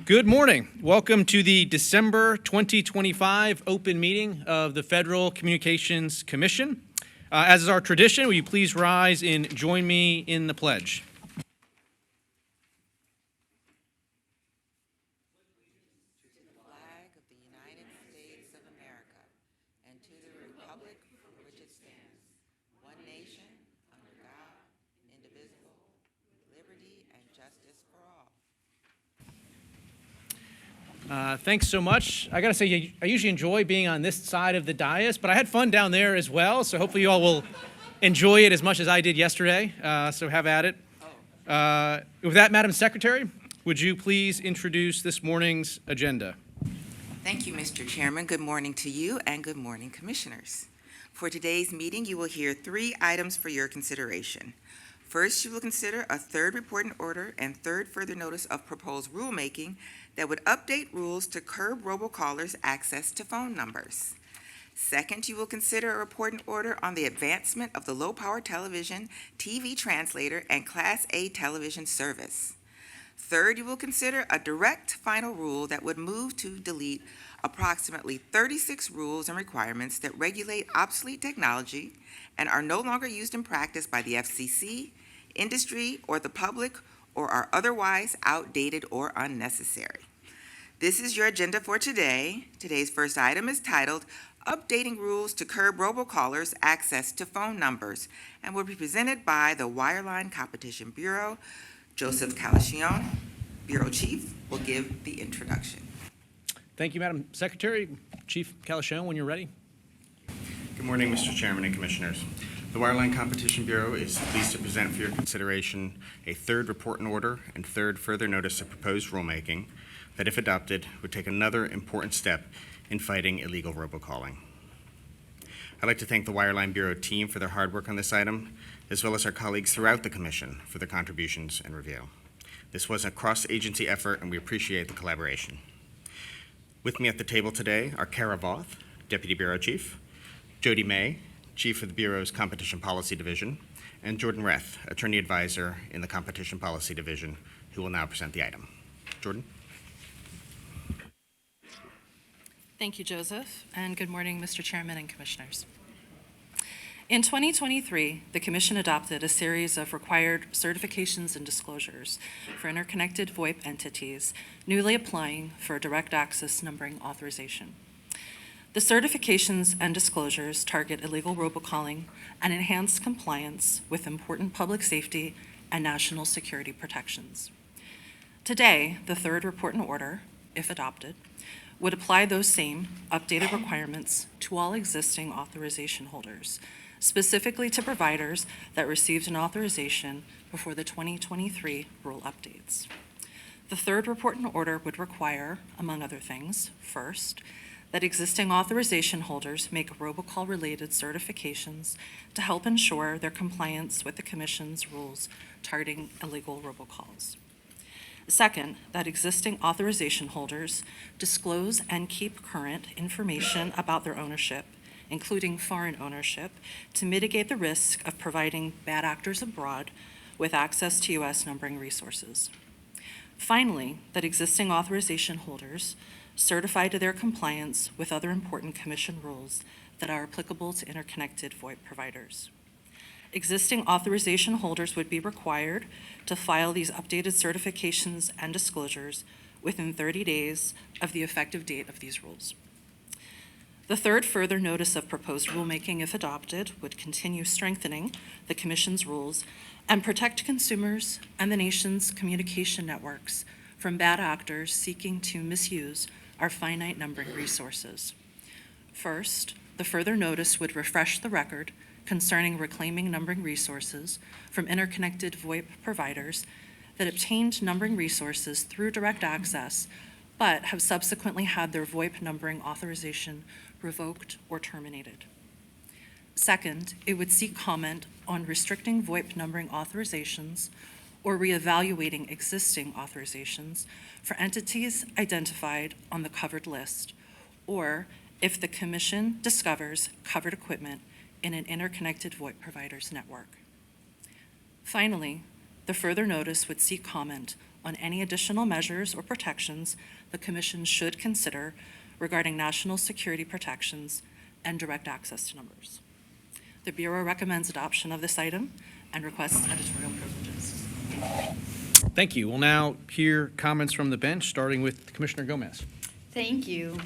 Good morning. Welcome to the December 2025 open meeting of the Federal Communications Commission. As is our tradition, will you please rise and join me in the pledge? Flag of the United States of America and to the republic for which it stands, one nation, under God, indivisible, with liberty and justice for all. Thanks so much. I gotta say, I usually enjoy being on this side of the dais, but I had fun down there as well, so hopefully you all will enjoy it as much as I did yesterday, so have at it. With that, Madam Secretary, would you please introduce this morning's agenda? Thank you, Mr. Chairman. Good morning to you and good morning, Commissioners. For today's meeting, you will hear 3 items for your consideration. First, you will consider a third report and order and third further notice of proposed rulemaking that would update rules to curb robocallers' access to phone numbers. Second, you will consider a report and order on the advancement of the low-power television, TV translator, and Class A television service. Third, you will consider a direct final rule that would move to delete approximately 36 rules and requirements that regulate obsolete technology and are no longer used in practice by the FCC, industry, or the public, or are otherwise outdated or unnecessary. This is your agenda for today. Today's first item is titled Updating Rules to Curb Robocallers' Access to Phone Numbers and will be presented by the Wireline Competition Bureau. Joseph Calachione, Bureau Chief, will give the introduction. Thank you, Madam Secretary. Chief Calachione, when you're ready. Good morning, Mr. Chairman and Commissioners. The Wireline Competition Bureau is pleased to present for your consideration a third report and order and third further notice of proposed rulemaking that, if adopted, would take another important step in fighting illegal robocalling. I'd like to thank the Wireline Bureau team for their hard work on this item, as well as our colleagues throughout the Commission for their contributions and review. This was a cross-agency effort, and we appreciate the collaboration. With me at the table today are Kara Voth, Deputy Bureau Chief, Jody May, Chief of the Bureau's Competition Policy Division, and Jordan Reth, Attorney Advisor in the Competition Policy Division, who will now present the item. Jordan? Thank you, Joseph, and good morning, Mr. Chairman and Commissioners. In 2023, the Commission adopted a series of required certifications and disclosures for interconnected VoIP entities newly applying for direct access numbering authorization. The certifications and disclosures target illegal robocalling and enhance compliance with important public safety and national security protections. Today, the third report and order, if adopted, would apply those same updated requirements to all existing authorization holders, specifically to providers that received an authorization before the 2023 rule updates. The third report and order would require, among other things, first, that existing authorization holders make robocall-related certifications to help ensure their compliance with the Commission's rules targeting illegal robocalls. Second, that existing authorization holders disclose and keep current information about their ownership, including foreign ownership, to mitigate the risk of providing bad actors abroad with access to U.S. numbering resources. Finally, that existing authorization holders certify to their compliance with other important Commission rules that are applicable to interconnected VoIP providers. Existing authorization holders would be required to file these updated certifications and disclosures within 30 days of the effective date of these rules. The third further notice of proposed rulemaking, if adopted, would continue strengthening the Commission's rules and protect consumers and the nation's communication networks from bad actors seeking to misuse our finite numbering resources. First, the further notice would refresh the record concerning reclaiming numbering resources from interconnected VoIP providers that obtained numbering resources through direct access but have subsequently had their VoIP numbering authorization revoked or terminated. Second, it would seek comment on restricting VoIP numbering authorizations or reevaluating existing authorizations for entities identified on the covered list, or if the Commission discovers covered equipment in an interconnected VoIP provider's network. Finally, the further notice would seek comment on any additional measures or protections the Commission should consider regarding national security protections and direct access to numbers. The Bureau recommends adoption of this item and requests editorial privileges. Thank you. We'll now hear comments from the bench, starting with Commissioner Gomez. Thank you.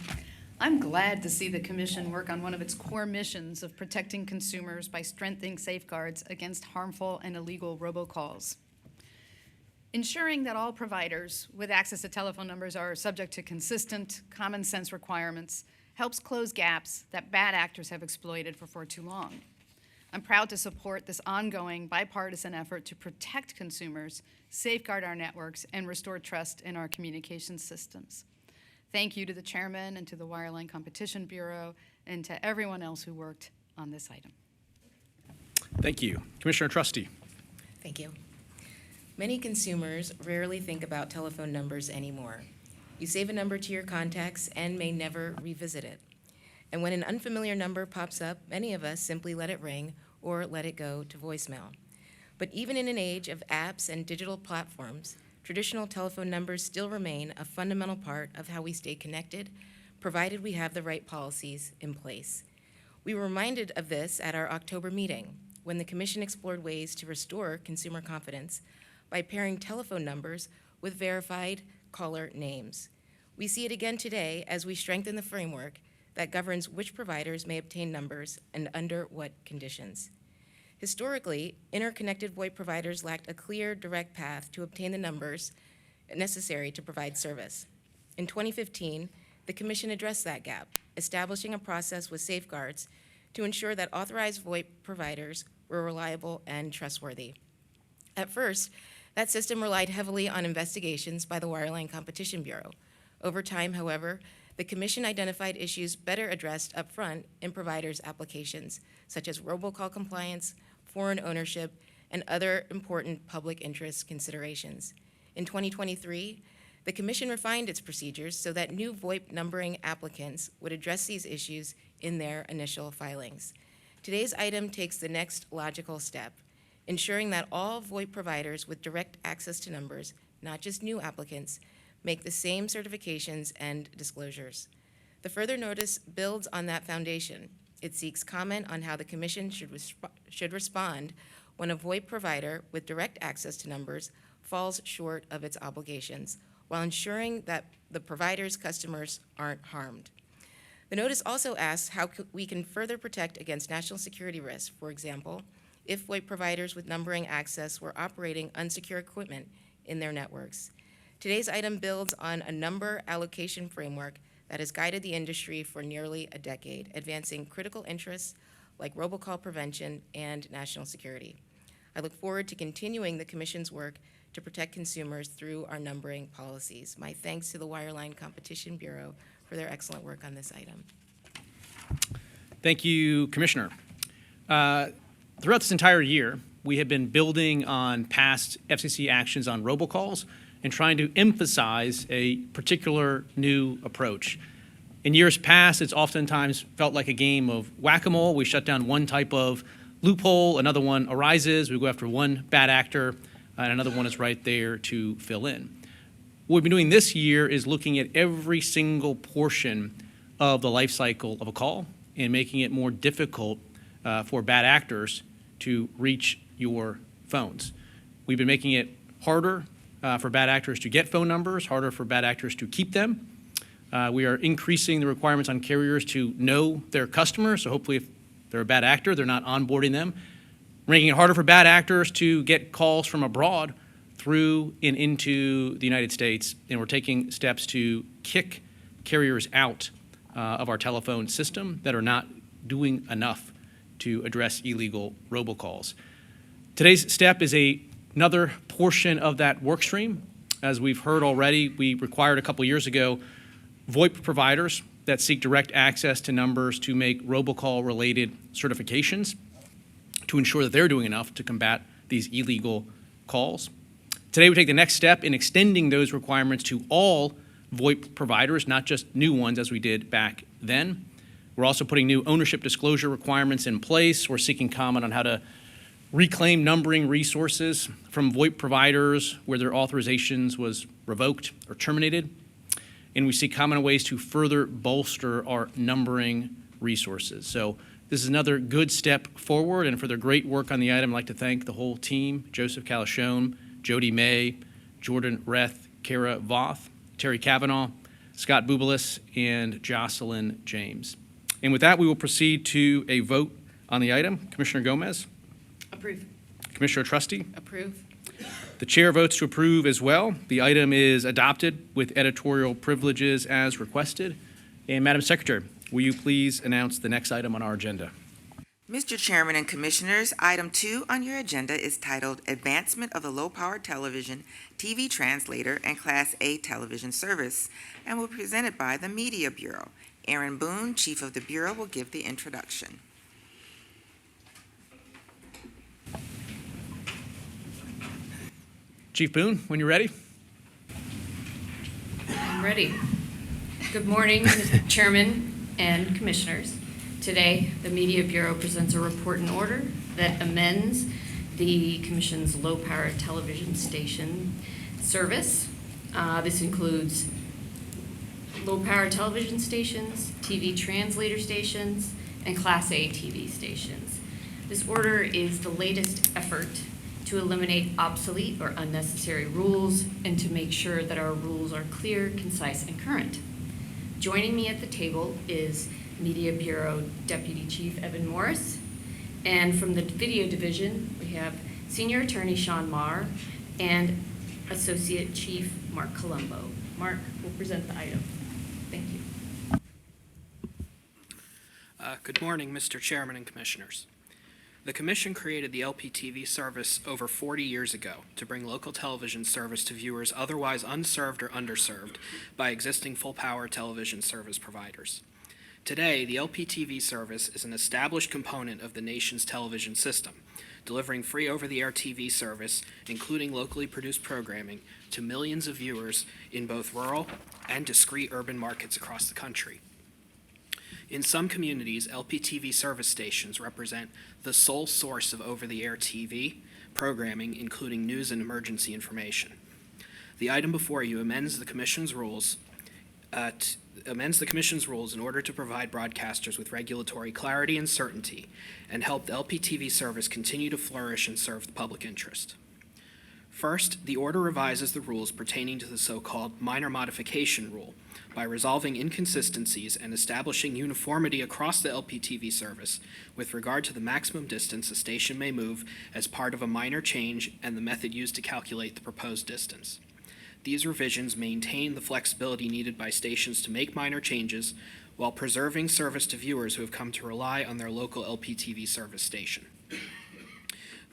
I'm glad to see the Commission work on one of its core missions of protecting consumers by strengthening safeguards against harmful and illegal robocalls. Ensuring that all providers with access to telephone numbers are subject to consistent, common sense requirements helps close gaps that bad actors have exploited for far too long. I'm proud to support this ongoing bipartisan effort to protect consumers, safeguard our networks, and restore trust in our communications systems. Thank you to the chairman and to the Wireline Competition Bureau and to everyone else who worked on this item. Thank you. Commissioner Trusty. Thank you. Many consumers rarely think about telephone numbers anymore. You save a number to your contacts and may never revisit it. And when an unfamiliar number pops up, many of us simply let it ring or let it go to voicemail. But even in an age of apps and digital platforms, traditional telephone numbers still remain a fundamental part of how we stay connected, provided we have the right policies in place. We were reminded of this at our October meeting, when the Commission explored ways to restore consumer confidence by pairing telephone numbers with verified caller names. We see it again today as we strengthen the framework that governs which providers may obtain numbers and under what conditions. Historically, interconnected VoIP providers lacked a clear, direct path to obtain the numbers necessary to provide service. In 2015, the Commission addressed that gap, establishing a process with safeguards to ensure that authorized VoIP providers were reliable and trustworthy. At first, that system relied heavily on investigations by the Wireline Competition Bureau. Over time, however, the Commission identified issues better addressed up front in providers' applications, such as robocall compliance, foreign ownership, and other important public interest considerations. In 2023, the Commission refined its procedures so that new VoIP numbering applicants would address these issues in their initial filings. Today's item takes the next logical step, ensuring that all VoIP providers with direct access to numbers, not just new applicants, make the same certifications and disclosures. The further notice builds on that foundation. It seeks comment on how the Commission should respond when a VoIP provider with direct access to numbers falls short of its obligations, while ensuring that the provider's customers aren't harmed. The notice also asks how we can further protect against national security risks, for example, if VoIP providers with numbering access were operating unsecure equipment in their networks. Today's item builds on a number allocation framework that has guided the industry for nearly a decade, advancing critical interests like robocall prevention and national security. I look forward to continuing the Commission's work to protect consumers through our numbering policies. My thanks to the Wireline Competition Bureau for their excellent work on this item. Thank you, Commissioner. Throughout this entire year, we have been building on past FCC actions on robocalls and trying to emphasize a particular new approach. In years past, it's oftentimes felt like a game of whack-a-mole. We shut down one type of loophole, another one arises, we go after one bad actor, and another one is right there to fill in. What we've been doing this year is looking at every single portion of the life cycle of a call and making it more difficult for bad actors to reach your phones. We've been making it harder for bad actors to get phone numbers, harder for bad actors to keep them. We are increasing the requirements on carriers to know their customers, so hopefully if they're a bad actor, they're not onboarding them. Making it harder for bad actors to get calls from abroad through and into the United States, and we're taking steps to kick carriers out of our telephone system that are not doing enough to address illegal robocalls. Today's step is another portion of that work stream. As we've heard already, we required a couple years ago VoIP providers that seek direct access to numbers to make robocall-related certifications to ensure that they're doing enough to combat these illegal calls. Today, we take the next step in extending those requirements to all VoIP providers, not just new ones as we did back then. We're also putting new ownership disclosure requirements in place. We're seeking comment on how to reclaim numbering resources from VoIP providers where their authorizations was revoked or terminated. And we see common ways to further bolster our numbering resources. So this is another good step forward, and for their great work on the item, I'd like to thank the whole team, Joseph Calashone, Jody May, Jordan Reth, Kara Voth, Terry Kavanaugh, Scott Bubalis, and Jocelyn James. And with that, we will proceed to a vote on the item. Commissioner Gomez? Approve. Commissioner Trusty? Approve. The chair votes to approve as well. The item is adopted with editorial privileges as requested. And Madam Secretary, will you please announce the next item on our agenda? Mr. Chairman and Commissioners, item 2 on your agenda is titled Advancement of the Low-Powered Television, TV Translator, and Class A Television Service, and will be presented by the Media Bureau. Aaron Boone, Chief of the Bureau, will give the introduction. Chief Boone, when you're ready. I'm ready. Good morning, Mr. Chairman and Commissioners. Today, the Media Bureau presents a report and order that amends the Commission's low-powered television station service. This includes low-powered television stations, TV translator stations, and Class A TV stations. This order is the latest effort to eliminate obsolete or unnecessary rules and to make sure that our rules are clear, concise, and current. Joining me at the table is Media Bureau Deputy Chief Evan Morris, and from the Video Division, we have Senior Attorney Sean Marr and Associate Chief Mark Colombo. Mark will present the item. Thank you. Good morning, Mr. Chairman and Commissioners. The Commission created the LPTV service over 40 years ago to bring local television service to viewers otherwise unserved or underserved by existing full-power television service providers. Today, the LPTV service is an established component of the nation's television system, delivering free over-the-air TV service, including locally produced programming, to millions of viewers in both rural and discrete urban markets across the country. In some communities, LPTV service stations represent the sole source of over-the-air TV programming, including news and emergency information. The item before you amends the Commission's rules in order to provide broadcasters with regulatory clarity and certainty and help the LPTV service continue to flourish and serve the public interest. First, the order revises the rules pertaining to the so-called minor modification rule by resolving inconsistencies and establishing uniformity across the LPTV service with regard to the maximum distance a station may move as part of a minor change and the method used to calculate the proposed distance. These revisions maintain the flexibility needed by stations to make minor changes while preserving service to viewers who have come to rely on their local LPTV service station.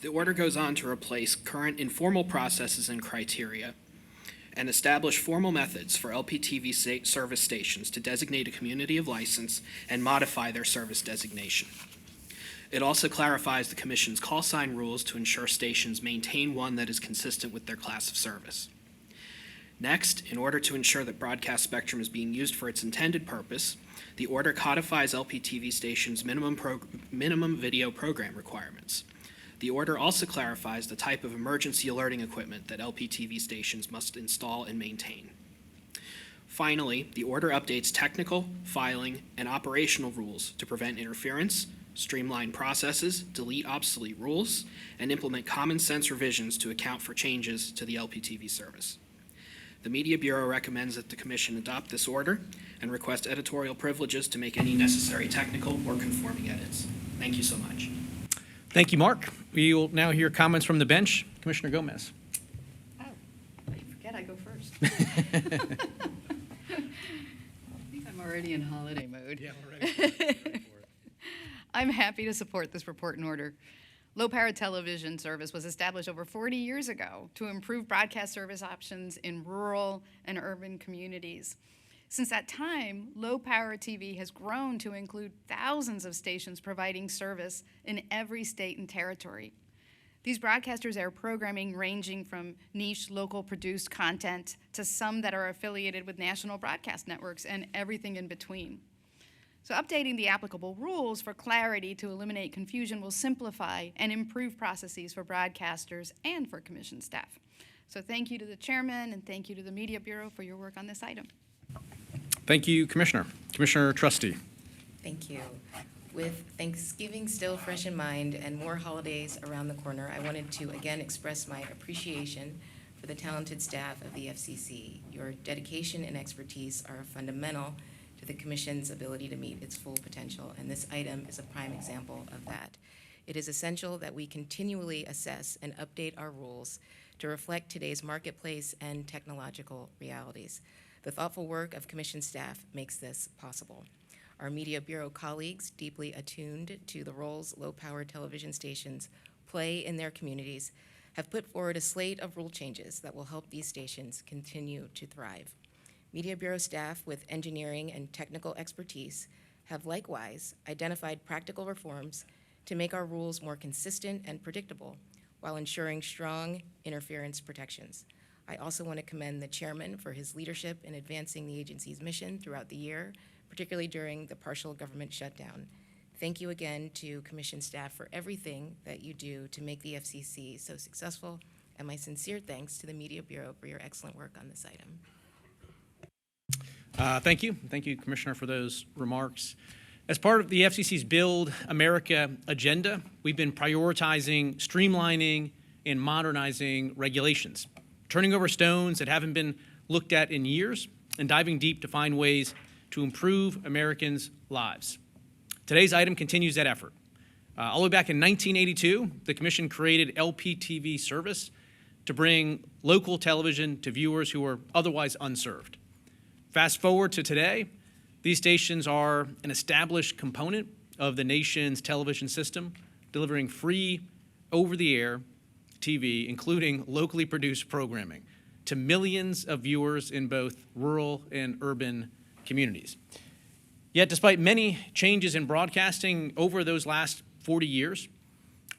The order goes on to replace current informal processes and criteria and establish formal methods for LPTV service stations to designate a community of license and modify their service designation. It also clarifies the Commission's call sign rules to ensure stations maintain one that is consistent with their class of service. Next, in order to ensure that broadcast spectrum is being used for its intended purpose, the order codifies LPTV stations' minimum video program requirements. The order also clarifies the type of emergency alerting equipment that LPTV stations must install and maintain. Finally, the order updates technical, filing, and operational rules to prevent interference, streamline processes, delete obsolete rules, and implement common sense revisions to account for changes to the LPTV service. The Media Bureau recommends that the Commission adopt this order and request editorial privileges to make any necessary technical or conforming edits. Thank you so much. Thank you, Mark. We will now hear comments from the bench. Commissioner Gomez. Oh, I forget I go first. I think I'm already in holiday mode. Yeah, we're ready. I'm happy to support this report and order. Low-powered television service was established over 40 years ago to improve broadcast service options in rural and urban communities. Since that time, low-power TV has grown to include thousands of stations providing service in every state and territory. These broadcasters air programming ranging from niche, local produced content to some that are affiliated with national broadcast networks and everything in between. So updating the applicable rules for clarity to eliminate confusion will simplify and improve processes for broadcasters and for commission staff. So thank you to the chairman and thank you to the Media Bureau for your work on this item. Thank you, Commissioner. Commissioner Trustee. Thank you. With Thanksgiving still fresh in mind and more holidays around the corner, I wanted to again express my appreciation for the talented staff of the FCC. Your dedication and expertise are fundamental to the Commission's ability to meet its full potential, and this item is a prime example of that. It is essential that we continually assess and update our rules to reflect today's marketplace and technological realities. The thoughtful work of Commission staff makes this possible. Our Media Bureau colleagues, deeply attuned to the roles low-power television stations play in their communities, have put forward a slate of rule changes that will help these stations continue to thrive. Media Bureau staff with engineering and technical expertise have likewise identified practical reforms to make our rules more consistent and predictable while ensuring strong interference protections. I also want to commend the chairman for his leadership in advancing the agency's mission throughout the year, particularly during the partial government shutdown. Thank you again to Commission staff for everything that you do to make the FCC so successful, and my sincere thanks to the Media Bureau for your excellent work on this item. Thank you. Thank you, Commissioner, for those remarks. As part of the FCC's Build America agenda, we've been prioritizing, streamlining, and modernizing regulations, turning over stones that haven't been looked at in years, and diving deep to find ways to improve Americans' lives. Today's item continues that effort. All the way back in 1982, the Commission created LPTV service to bring local television to viewers who are otherwise unserved. Fast forward to today, these stations are an established component of the nation's television system, delivering free, over-the-air TV, including locally produced programming, to millions of viewers in both rural and urban communities. Yet, despite many changes in broadcasting over those last 40 years,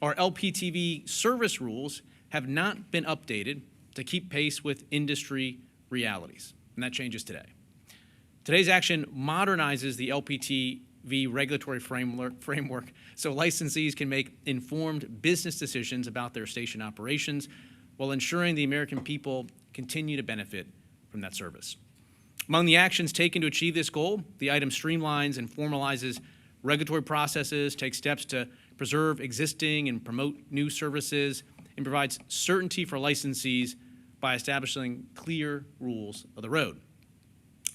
our LPTV service rules have not been updated to keep pace with industry realities, and that changes today. Today's action modernizes the LPTV regulatory framework so licensees can make informed business decisions about their station operations while ensuring the American people continue to benefit from that service. Among the actions taken to achieve this goal, the item streamlines and formalizes regulatory processes, takes steps to preserve existing and promote new services, and provides certainty for licensees by establishing clear rules of the road.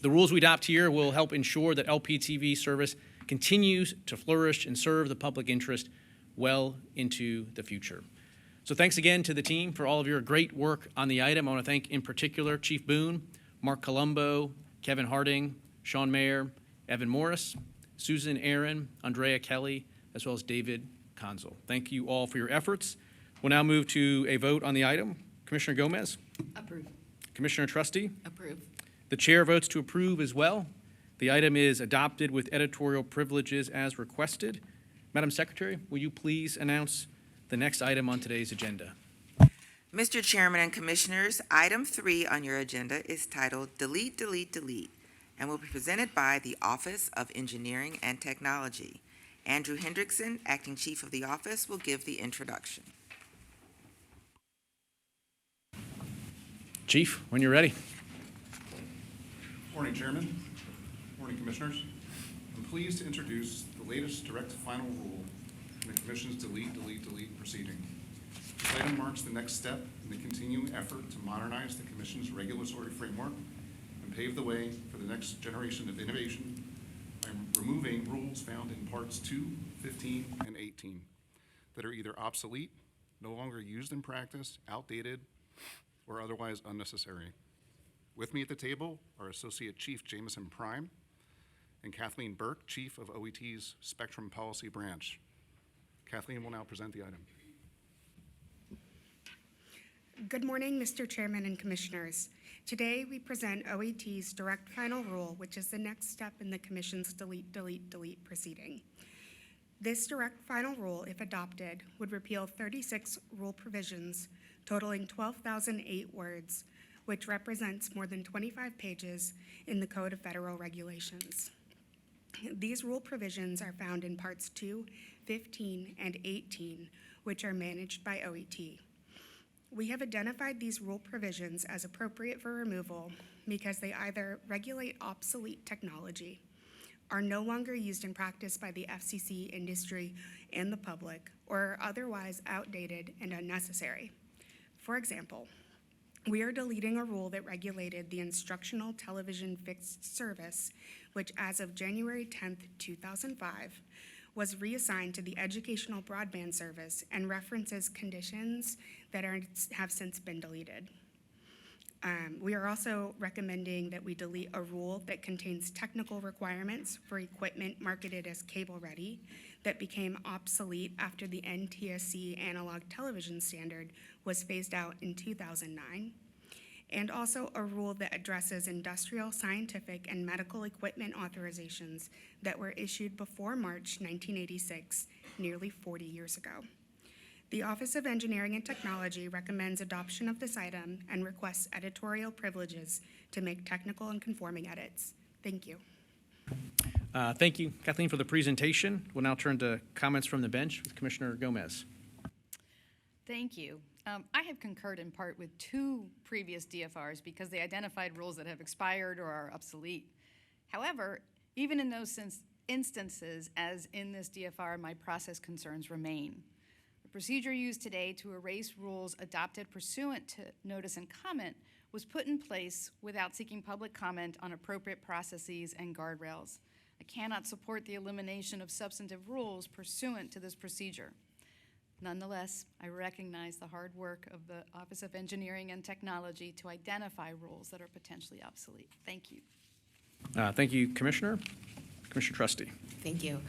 The rules we adopt here will help ensure that LPTV service continues to flourish and serve the public interest well into the future. So thanks again to the team for all of your great work on the item. I want to thank in particular Chief Boone, Mark Colombo, Kevin Harding, Sean Mayer, Evan Morris, Susan Aaron, Andrea Kelly, as well as David Conzel. Thank you all for your efforts. We'll now move to a vote on the item. Commissioner Gomez? Approve. Commissioner Trustee? Approve. The chair votes to approve as well. The item is adopted with editorial privileges as requested. Madam Secretary, will you please announce the next item on today's agenda? Mr. Chairman and Commissioners, item 3 on your agenda is titled Delete, Delete, Delete, and will be presented by the Office of Engineering and Technology. Andrew Hendrickson, Acting Chief of the Office, will give the introduction. Chief, when you're ready. Morning, Chairman. Morning, Commissioners. I'm pleased to introduce the latest direct final rule in the Commission's Delete, Delete, Delete proceeding. This item marks the next step in the continuing effort to modernize the Commission's regulatory framework and pave the way for the next generation of innovation by removing rules found in Parts 2, 15, and 18 that are either obsolete, no longer used in practice, outdated, or otherwise unnecessary. With me at the table are Associate Chief Jameson Prime and Kathleen Burke, Chief of OET's Spectrum Policy Branch. Kathleen will now present the item. Good morning, Mr. Chairman and Commissioners. Today, we present OET's direct final rule, which is the next step in the Commission's Delete, Delete, Delete proceeding. This direct final rule, if adopted, would repeal 36 rule provisions totaling 12,008 words, which represents more than 25 pages in the Code of Federal Regulations. These rule provisions are found in Parts 2, 15, and 18, which are managed by OET. We have identified these rule provisions as appropriate for removal because they either regulate obsolete technology, are no longer used in practice by the FCC, industry, and the public, or are otherwise outdated and unnecessary. For example, we are deleting a rule that regulated the instructional television fixed service, which as of January 10th, 2005, was reassigned to the educational broadband service and references conditions that have since been deleted. We are also recommending that we delete a rule that contains technical requirements for equipment marketed as cable-ready that became obsolete after the NTSC analog television standard was phased out in 2009, and also a rule that addresses industrial, scientific, and medical equipment authorizations that were issued before March 1986, nearly 40 years ago. The Office of Engineering and Technology recommends adoption of this item and requests editorial privileges to make technical and conforming edits. Thank you. Thank you, Kathleen, for the presentation. We'll now turn to comments from the bench with Commissioner Gomez. Thank you. I have concurred in part with two previous DFRs because they identified rules that have expired or are obsolete. However, even in those instances, as in this DFR, my process concerns remain. The procedure used today to erase rules adopted pursuant to notice and comment was put in place without seeking public comment on appropriate processes and guardrails. I cannot support the elimination of substantive rules pursuant to this procedure. Nonetheless, I recognize the hard work of the Office of Engineering and Technology to identify rules that are potentially obsolete. Thank you. Thank you, Commissioner. Commissioner Trusty. Thank you.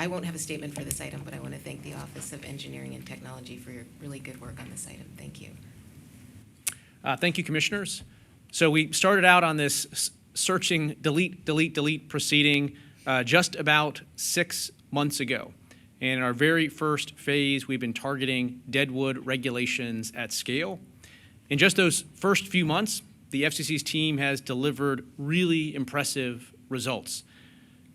I won't have a statement for this item, but I want to thank the Office of Engineering and Technology for your really good work on this item. Thank you. Thank you, Commissioners. So we started out on this searching delete proceeding just about 6 months ago. And in our very first phase, we've been targeting deadwood regulations at scale. In just those first few months, the FCC's team has delivered really impressive results.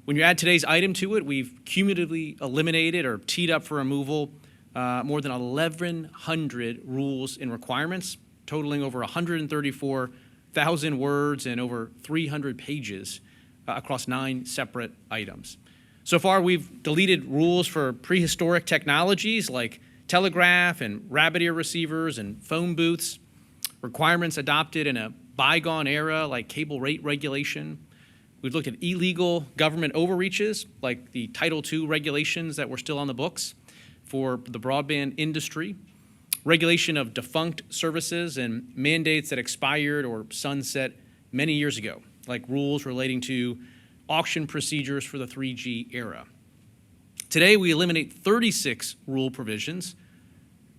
When you add today's item to it, we've cumulatively eliminated or teed up for removal more than 1,100 rules and requirements, totaling over 134,000 words and over 300 pages across 9 separate items. So far, we've deleted rules for prehistoric technologies like telegraph and rabbit ear receivers and phone booths, requirements adopted in a bygone era like cable rate regulation. We've looked at illegal government overreaches like the Title II regulations that were still on the books for the broadband industry, regulation of defunct services and mandates that expired or sunset many years ago, like rules relating to auction procedures for the 3G era. Today, we eliminate 36 rule provisions,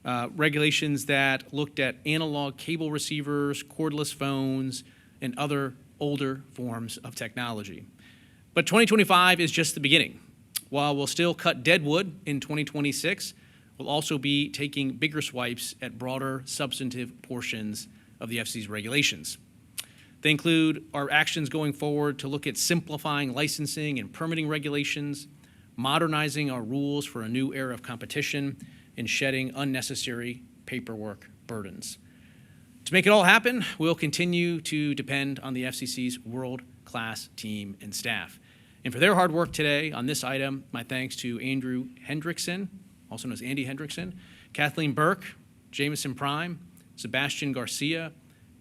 regulations that looked at analog cable receivers, cordless phones, and other older forms of technology. But 2025 is just the beginning. While we'll still cut deadwood in 2026, we'll also be taking bigger swipes at broader substantive portions of the FCC's regulations. They include our actions going forward to look at simplifying licensing and permitting regulations, modernizing our rules for a new era of competition, and shedding unnecessary paperwork burdens. To make it all happen, we'll continue to depend on the FCC's world-class team and staff. And for their hard work today on this item, my thanks to Andrew Hendrickson, also known as Andy Hendrickson, Kathleen Burke, Jameson Prime, Sebastian Garcia,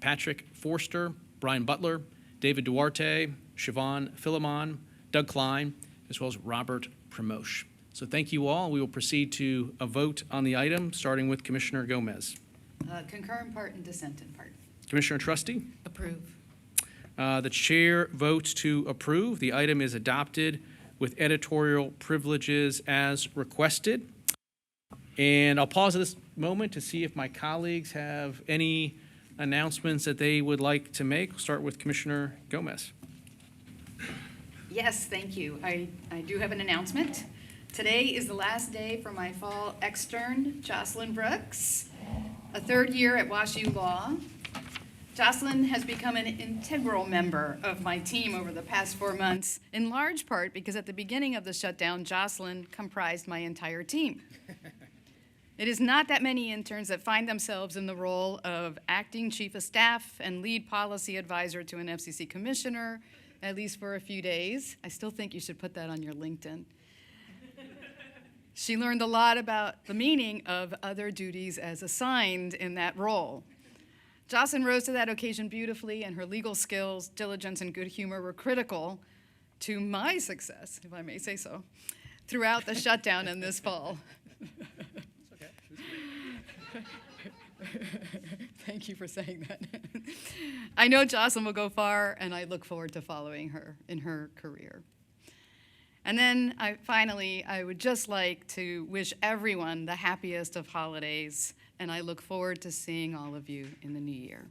Patrick Forster, Brian Butler, David Duarte, Siobhan Philemon, Doug Klein, as well as Robert Promosh. So thank you all. We will proceed to a vote on the item, starting with Commissioner Gomez. Concur in part and dissent in part. Commissioner Trusty? Approve. The chair votes to approve. The item is adopted with editorial privileges as requested. And I'll pause at this moment to see if my colleagues have any announcements that they would like to make. We'll start with Commissioner Gomez. Yes, thank you. I do have an announcement. Today is the last day for my fall extern, Jocelyn Brooks, a third year at WashU Law. Jocelyn has become an integral member of my team over the past 4 months, in large part because at the beginning of the shutdown, Jocelyn comprised my entire team. It is not that many interns that find themselves in the role of acting chief of staff and lead policy advisor to an FCC commissioner, at least for a few days. I still think you should put that on your LinkedIn. She learned a lot about the meaning of other duties as assigned in that role. Jocelyn rose to that occasion beautifully, and her legal skills, diligence, and good humor were critical to my success, if I may say so, throughout the shutdown and this fall. Thank you for saying that. I know Jocelyn will go far, and I look forward to following her in her career. And then I would just like to wish everyone the happiest of holidays, and I look forward to seeing all of you in the new year.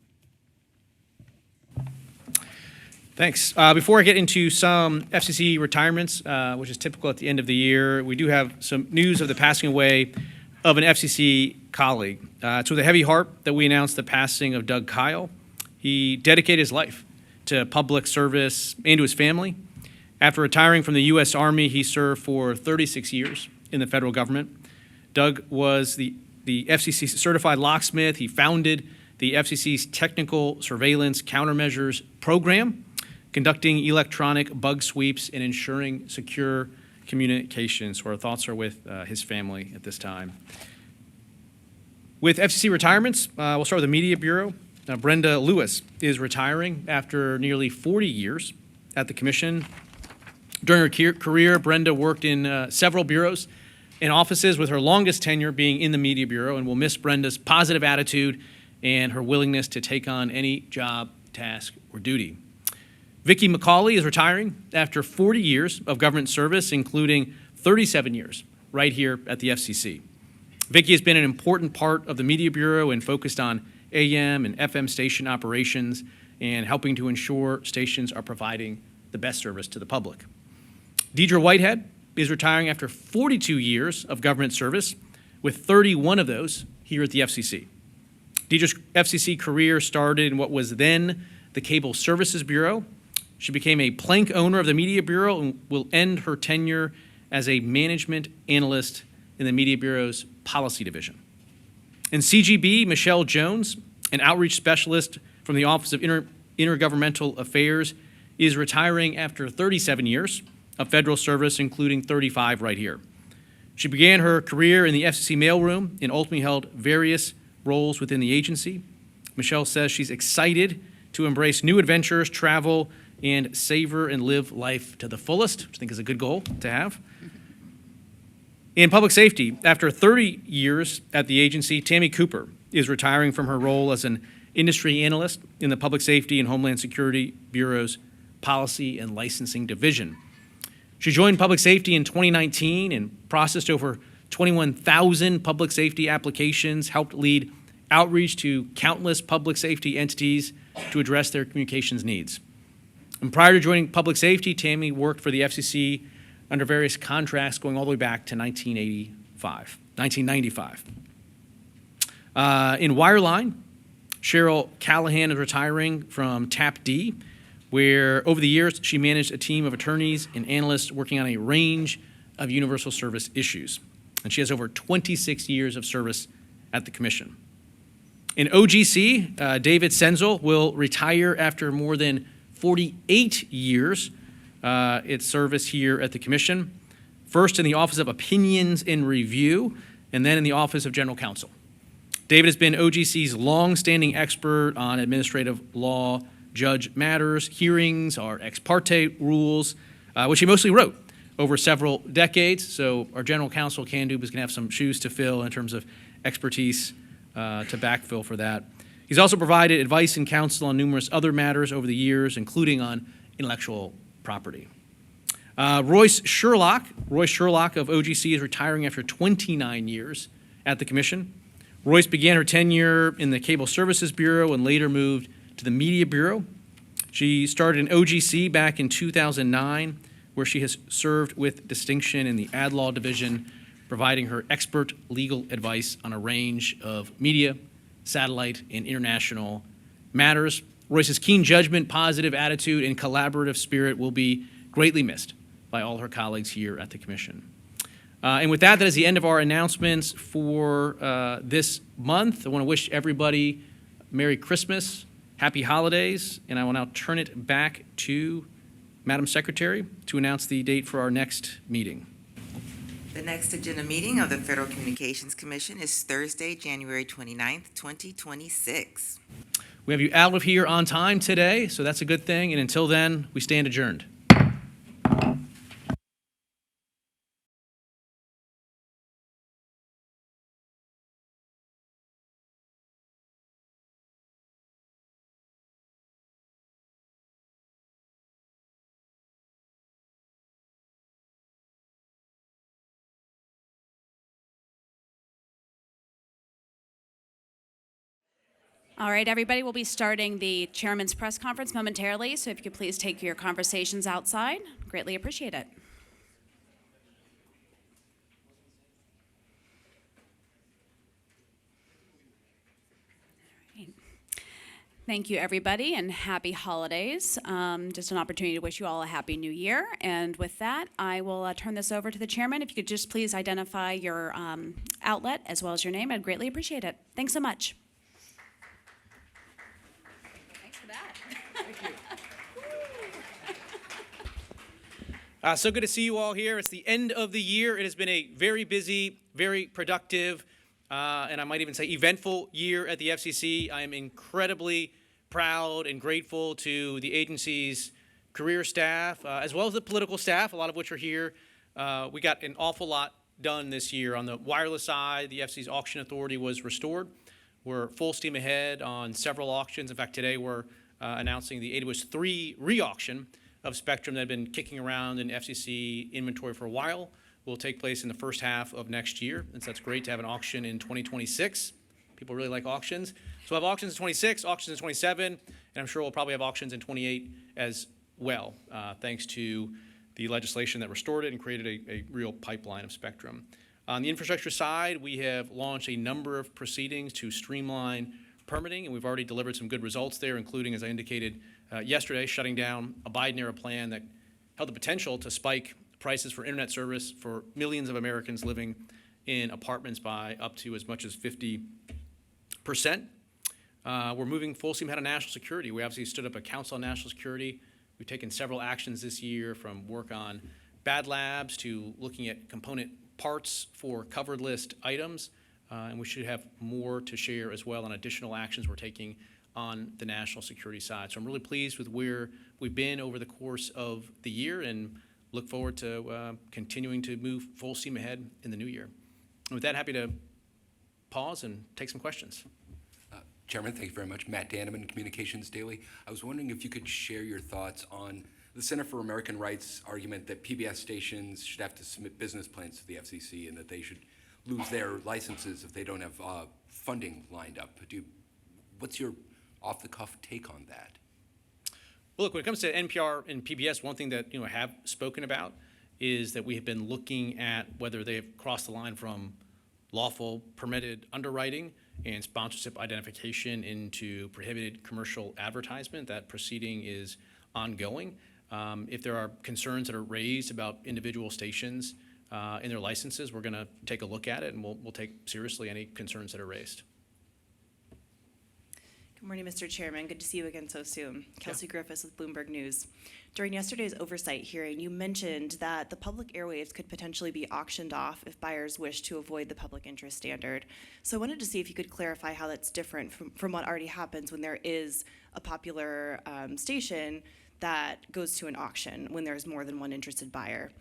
Thanks. Before I get into some FCC retirements, which is typical at the end of the year, we do have some news of the passing away of an FCC colleague. It's with a heavy heart that we announced the passing of Doug Kyle. He dedicated his life to public service and to his family. After retiring from the U.S. Army, he served for 36 years in the federal government. Doug was the FCC certified locksmith. He founded the FCC's Technical Surveillance Countermeasures Program, conducting electronic bug sweeps and ensuring secure communications. So our thoughts are with his family at this time. With FCC retirements, we'll start with the Media Bureau. Brenda Lewis is retiring after nearly 40 years at the Commission. During her career, Brenda worked in several bureaus and offices, with her longest tenure being in the Media Bureau, and we'll miss Brenda's positive attitude and her willingness to take on any job, task, or duty. Vicki McCauley is retiring after 40 years of government service, including 37 years right here at the FCC. Vicki has been an important part of the Media Bureau and focused on AM and FM station operations and helping to ensure stations are providing the best service to the public. Deidre Whitehead is retiring after 42 years of government service, with 31 of those here at the FCC. Deidre's FCC career started in what was then the Cable Services Bureau. She became a plank owner of the Media Bureau and will end her tenure as a management analyst in the Media Bureau's policy division. In CGB, Michelle Jones, an outreach specialist from the Office of Intergovernmental Affairs, is retiring after 37 years of federal service, including 35 right here. She began her career in the FCC mailroom and ultimately held various roles within the agency. Michelle says she's excited to embrace new adventures, travel, and savor and live life to the fullest, which I think is a good goal to have. In public safety, after 30 years at the agency, Tammy Cooper is retiring from her role as an industry analyst in the Public Safety and Homeland Security Bureau's Policy and Licensing Division. She joined Public Safety in 2019 and processed over 21,000 public safety applications, helped lead outreach to countless public safety entities to address their communications needs. And prior to joining Public Safety, Tammy worked for the FCC under various contracts going all the way back to 1995. In Wireline, Cheryl Callahan is retiring from TAP-D, where over the years she managed a team of attorneys and analysts working on a range of universal service issues. And she has over 26 years of service at the Commission. In OGC, David Senzel will retire after more than 48 years its service here at the Commission, first in the Office of Opinions and Review, and then in the Office of General Counsel. David has been OGC's long-standing expert on administrative law, judge matters, hearings, our ex parte rules, which he mostly wrote over several decades. So our General Counsel, Candub, is going to have some shoes to fill in terms of expertise to backfill for that. He's also provided advice and counsel on numerous other matters over the years, including on intellectual property. Royce Sherlock of OGC is retiring after 29 years at the Commission. Royce began her tenure in the Cable Services Bureau and later moved to the Media Bureau. She started in OGC back in 2009, where she has served with distinction in the Ad Law Division, providing her expert legal advice on a range of media, satellite, and international matters. Royce's keen judgment, positive attitude, and collaborative spirit will be greatly missed by all her colleagues here at the Commission. And with that, that is the end of our announcements for this month. I want to wish everybody Merry Christmas, Happy Holidays, and I will now turn it back to Madam Secretary to announce the date for our next meeting. The next agenda meeting of the Federal Communications Commission is Thursday, January 29th, 2026. We have you out of here on time today, so that's a good thing. And until then, we stand adjourned. All right, everybody, we'll be starting the chairman's press conference momentarily, so if you could please take your conversations outside, greatly appreciate it. All right. Thank you, everybody, and happy holidays. Just an opportunity to wish you all a happy new year. And with that, I will turn this over to the chairman. If you could just please identify your outlet as well as your name, I'd greatly appreciate it. Thanks so much. So good to see you all here. It's the end of the year. It has been a very busy, very productive, and I might even say eventful year at the FCC. I am incredibly proud and grateful to the agency's career staff, as well as the political staff, a lot of which are here. We got an awful lot done this year. On the wireless side, the FCC's auction authority was restored. We're full steam ahead on several auctions. In fact, today we're announcing the AWS 3 re-auction of spectrum that had been kicking around in FCC inventory for a while. Will take place in the first half of next year, and so that's great to have an auction in 2026. People really like auctions. So we'll have auctions in 26, auctions in 27, and I'm sure we'll probably have auctions in 28 as well, thanks to the legislation that restored it and created a real pipeline of spectrum. On the infrastructure side, we have launched a number of proceedings to streamline permitting, and we've already delivered some good results there, including, as I indicated yesterday, shutting down a Biden-era plan that held the potential to spike prices for internet service for millions of Americans living in apartments by up to as much as 50%. We're moving full steam ahead on national security. We obviously stood up a Council on National Security. We've taken several actions this year, from work on bad labs to looking at component parts for covered list items. And we should have more to share as well on additional actions we're taking on the national security side. So I'm really pleased with where we've been over the course of the year and look forward to continuing to move full steam ahead in the new year. And with that, happy to pause and take some questions. Chairman, thank you very much. Matt Daneman, Communications Daily. I was wondering if you could share your thoughts on the Center for American Rights argument that PBS stations should have to submit business plans to the FCC and that they should lose their licenses if they don't have funding lined up. What's your off-the-cuff take on that? Well, look, when it comes to NPR and PBS, one thing that I have spoken about is that we have been looking at whether they have crossed the line from lawful permitted underwriting and sponsorship identification into prohibited commercial advertisement. That proceeding is ongoing. If there are concerns that are raised about individual stations in their licenses, we're going to take a look at it, and we'll take seriously any concerns that are raised. Good morning, Mr. Chairman. Good to see you again so soon. Kelsey Griffiths with Bloomberg News. During yesterday's oversight hearing, you mentioned that the public airwaves could potentially be auctioned off if buyers wish to avoid the public interest standard. So I wanted to see if you could clarify how that's different from what already happens when there is a popular station that goes to an auction when there's more than one interested buyer.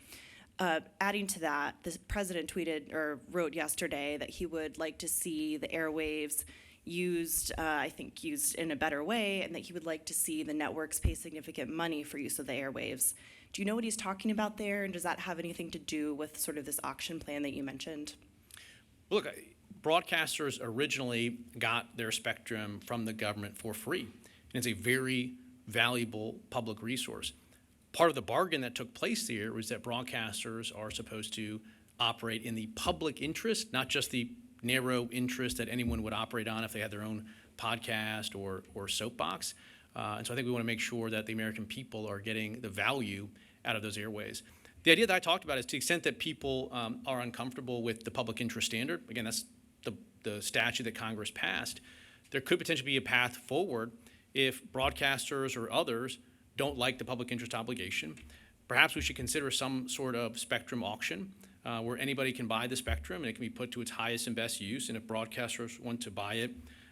Adding to that, the president tweeted or wrote yesterday that he would like to see the airwaves used in a better way, and that he would like to see the networks pay significant money for use of the airwaves. Do you know what he's talking about there, and does that have anything to do with sort of this auction plan that you mentioned? Well, look, broadcasters originally got their spectrum from the government for free, and it's a very valuable public resource. Part of the bargain that took place here was that broadcasters are supposed to operate in the public interest, not just the narrow interest that anyone would operate on if they had their own podcast or soapbox. And so I think we want to make sure that the American people are getting the value out of those airways. The idea that I talked about is to the extent that people are uncomfortable with the public interest standard, again, that's the statute that Congress passed, there could potentially be a path forward if broadcasters or others don't like the public interest obligation. Perhaps we should consider some sort of spectrum auction where anybody can buy the spectrum and it can be put to its highest and best use. And if broadcasters want to buy it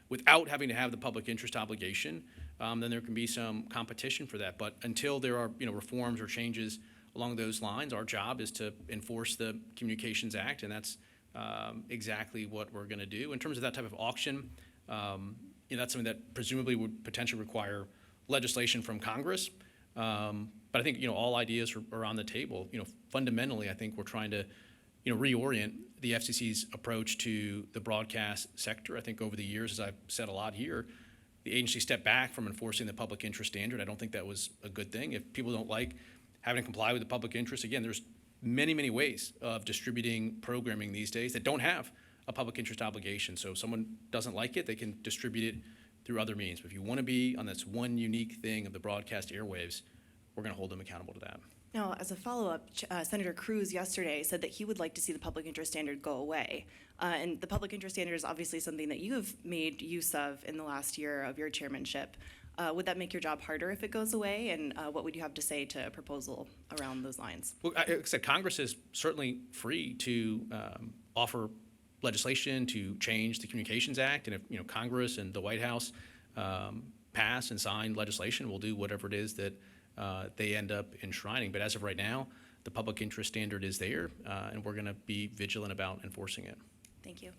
without having to have the public interest obligation, then there can be some competition for that. But until there are reforms or changes along those lines, our job is to enforce the Communications Act, and that's exactly what we're going to do. In terms of that type of auction, that's something that presumably would potentially require legislation from Congress. But I think all ideas are on the table. Fundamentally, I think we're trying to reorient the FCC's approach to the broadcast sector. I think over the years, as I've said a lot here, the agency stepped back from enforcing the public interest standard. I don't think that was a good thing. If people don't like having to comply with the public interest, again, there's many, many ways of distributing programming these days that don't have a public interest obligation. So if someone doesn't like it, they can distribute it through other means. But if you want to be on this one unique thing of the broadcast airwaves, we're going to hold them accountable to that. Now, as a follow-up, Senator Cruz yesterday said that he would like to see the public interest standard go away. And the public interest standard is obviously something that you have made use of in the last year of your chairmanship. Would that make your job harder if it goes away? And what would you have to say to a proposal around those lines? Well, like I said, Congress is certainly free to offer legislation to change the Communications Act. And if Congress and the White House pass and sign legislation, we'll do whatever it is that they end up enshrining. But as of right now, the public interest standard is there, and we're going to be vigilant about enforcing it. Thank you.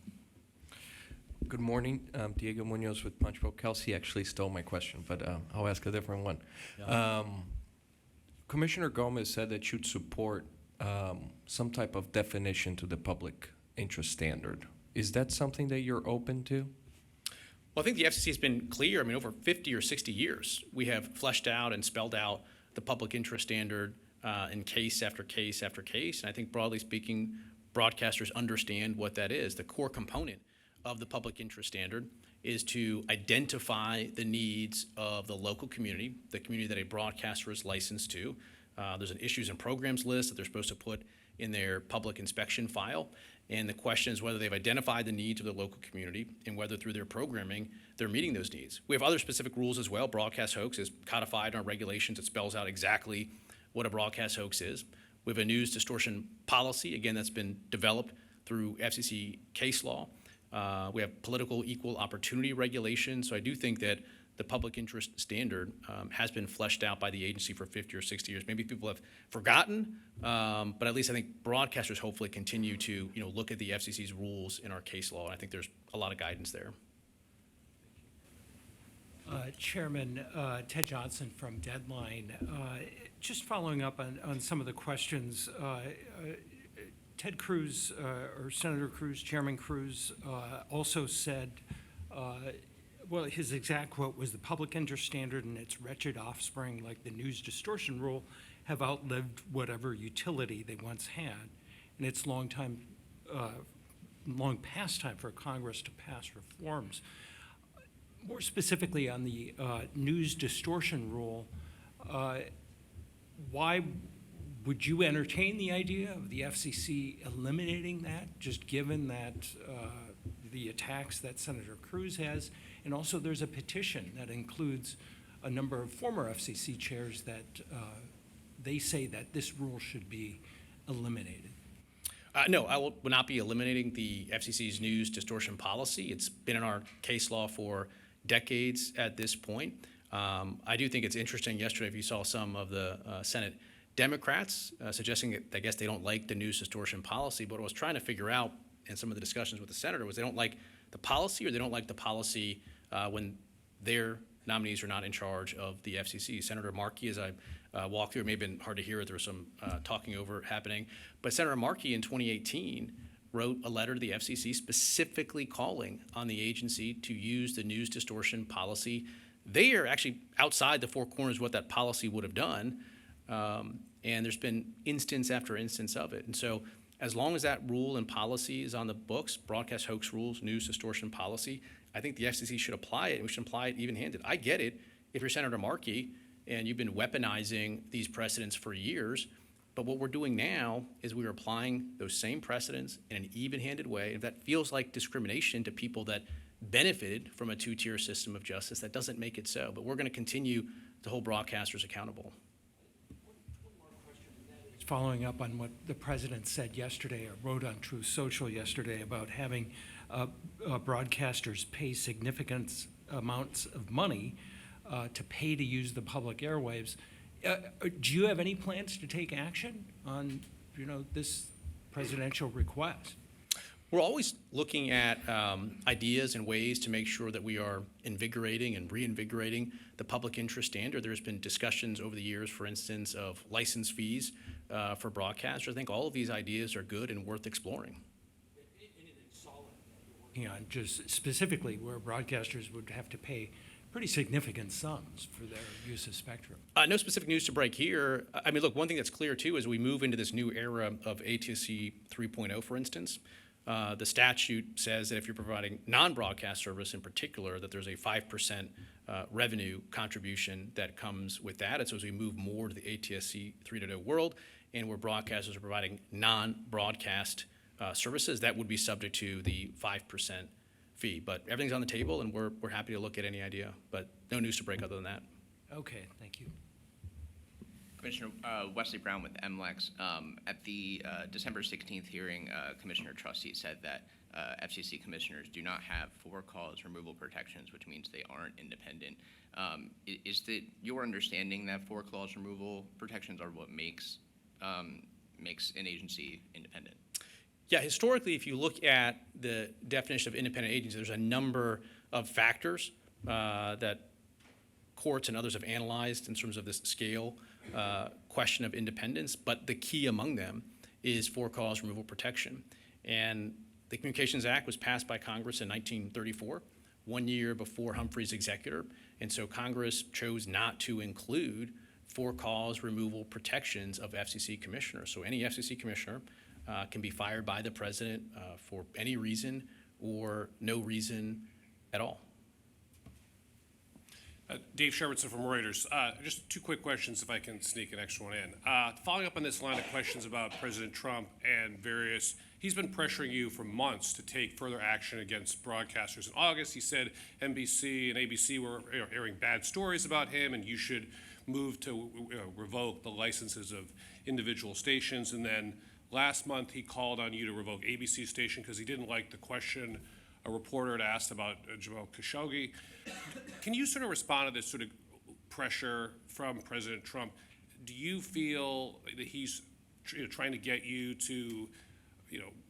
Good morning. Diego Munoz with Punchbowl. Kelsey actually stole my question, but I'll ask a different one. Commissioner Gomez said that you'd support some type of definition to the public interest standard. Is that something that you're open to? Well, I think the FCC has been clear. I mean, over 50 or 60 years, we have fleshed out and spelled out the public interest standard in case after case after case. And I think broadly speaking, broadcasters understand what that is. The core component of the public interest standard is to identify the needs of the local community, the community that a broadcaster is licensed to. There's an issues and programs list that they're supposed to put in their public inspection file. And the question is whether they've identified the needs of the local community and whether through their programming they're meeting those needs. We have other specific rules as well. Broadcast hoax is codified in our regulations. It spells out exactly what a broadcast hoax is. We have a news distortion policy, again, that's been developed through FCC case law. We have political equal opportunity regulation. So I do think that the public interest standard has been fleshed out by the agency for 50 or 60 years. Maybe people have forgotten, but at least I think broadcasters hopefully continue to look at the FCC's rules in our case law, and I think there's a lot of guidance there. Chairman Ted Johnson from Deadline. Just following up on some of the questions, Ted Cruz, or Senator Cruz, Chairman Cruz, also said, well, his exact quote was, "The public interest standard and its wretched offspring, like the news distortion rule, have outlived whatever utility they once had. And it's long past time for Congress to pass reforms." More specifically on the news distortion rule, why would you entertain the idea of the FCC eliminating that, just given that the attacks that Senator Cruz has? And also there's a petition that includes a number of former FCC chairs that they say that this rule should be eliminated. No, I will not be eliminating the FCC's news distortion policy. It's been in our case law for decades at this point. I do think it's interesting. Yesterday, if you saw some of the Senate Democrats suggesting that I guess they don't like the news distortion policy, but what I was trying to figure out in some of the discussions with the senator was they don't like the policy, or they don't like the policy when their nominees are not in charge of the FCC. Senator Markey, as I walked through, it may have been hard to hear it, there was some talking over happening, but Senator Markey in 2018 wrote a letter to the FCC specifically calling on the agency to use the news distortion policy. They are actually outside the four corners of what that policy would have done, and there's been instance after instance of it. And so as long as that rule and policy is on the books, broadcast hoax rules, news distortion policy, I think the FCC should apply it, and we should apply it even-handed. I get it if you're Senator Markey and you've been weaponizing these precedents for years, but what we're doing now is we're applying those same precedents in an even-handed way. If that feels like discrimination to people that benefited from a two-tier system of justice, that doesn't make it so. But we're going to continue to hold broadcasters accountable. Following up on what the president said yesterday, or wrote on Truth Social yesterday, about having broadcasters pay significant amounts of money to pay to use the public airwaves. Do you have any plans to take action on, this presidential request? We're always looking at ideas and ways to make sure that we are invigorating and reinvigorating the public interest standard. There's been discussions over the years, for instance, of license fees for broadcasters. I think all of these ideas are good and worth exploring. Just specifically where broadcasters would have to pay pretty significant sums for their use of spectrum. No specific news to break here. I mean, look, one thing that's clear, too, is we move into this new era of ATSC 3.0, for instance. The statute says that if you're providing non-broadcast service in particular, that there's a 5% revenue contribution that comes with that. And so as we move more to the ATSC 3.0 world, and where broadcasters are providing non-broadcast services, that would be subject to the 5% fee. But everything's on the table, and we're happy to look at any idea. But no news to break other than that. Okay, thank you. Commissioner Wesley Brown with MLEX. At the December 16th hearing, Commissioner Trustee said that FCC commissioners do not have for-cause removal protections, which means they aren't independent. Is it your understanding that for-cause removal protections are what makes an agency independent? Yeah, historically, if you look at the definition of independent agency, there's a number of factors that courts and others have analyzed in terms of this scale question of independence, but the key among them is for-cause removal protection. And the Communications Act was passed by Congress in 1934, 1 year before Humphrey's executor, and so Congress chose not to include for-cause removal protections of FCC commissioners. So any FCC commissioner can be fired by the president for any reason or no reason at all. Dave Shermanson from Reuters. Just two quick questions if I can sneak an extra one in. Following up on this line of questions about President Trump and he's been pressuring you for months to take further action against broadcasters. In August, he said NBC and ABC were airing bad stories about him and you should move to revoke the licenses of individual stations. And then last month, he called on you to revoke ABC station because he didn't like the question a reporter had asked about Jamal Khashoggi. Can you sort of respond to this sort of pressure from President Trump? Do you feel that he's trying to get you to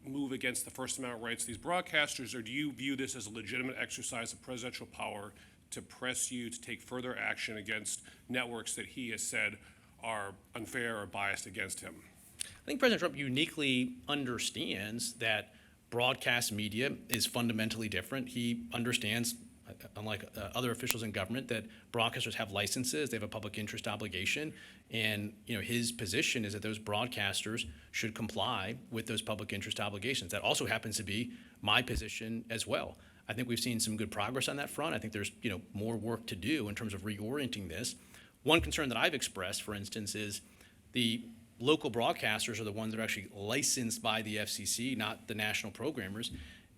move against the First Amendment rights of these broadcasters, or do you view this as a legitimate exercise of presidential power to press you to take further action against networks that he has said are unfair or biased against him? I think President Trump uniquely understands that broadcast media is fundamentally different. He understands, unlike other officials in government, that broadcasters have licenses, they have a public interest obligation, and his position is that those broadcasters should comply with those public interest obligations. That also happens to be my position as well. I think we've seen some good progress on that front. I think there's more work to do in terms of reorienting this. One concern that I've expressed, for instance, is the local broadcasters are the ones that are actually licensed by the FCC, not the national programmers.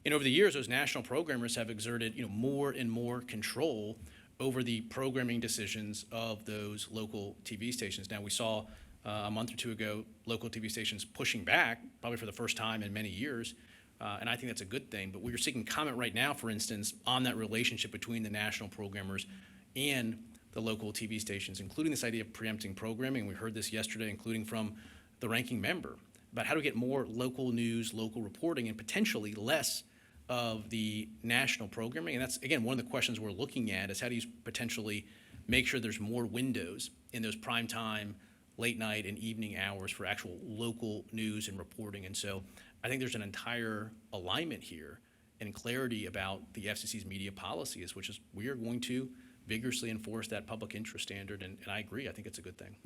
And over the years, those national programmers have exerted more and more control over the programming decisions of those local TV stations. Now, we saw a month or two ago local TV stations pushing back, probably for the first time in many years, and I think that's a good thing. But we're seeking comment right now, for instance, on that relationship between the national programmers and the local TV stations, including this idea of preempting programming. We heard this yesterday, including from the ranking member, about how to get more local news, local reporting, and potentially less of the national programming. And that's, again, one of the questions we're looking at is how do you potentially make sure there's more windows in those primetime, late night, and evening hours for actual local news and reporting. And so I think there's an entire alignment here and clarity about the FCC's media policies, which is we are going to vigorously enforce that public interest standard, and I agree. I think it's a good thing.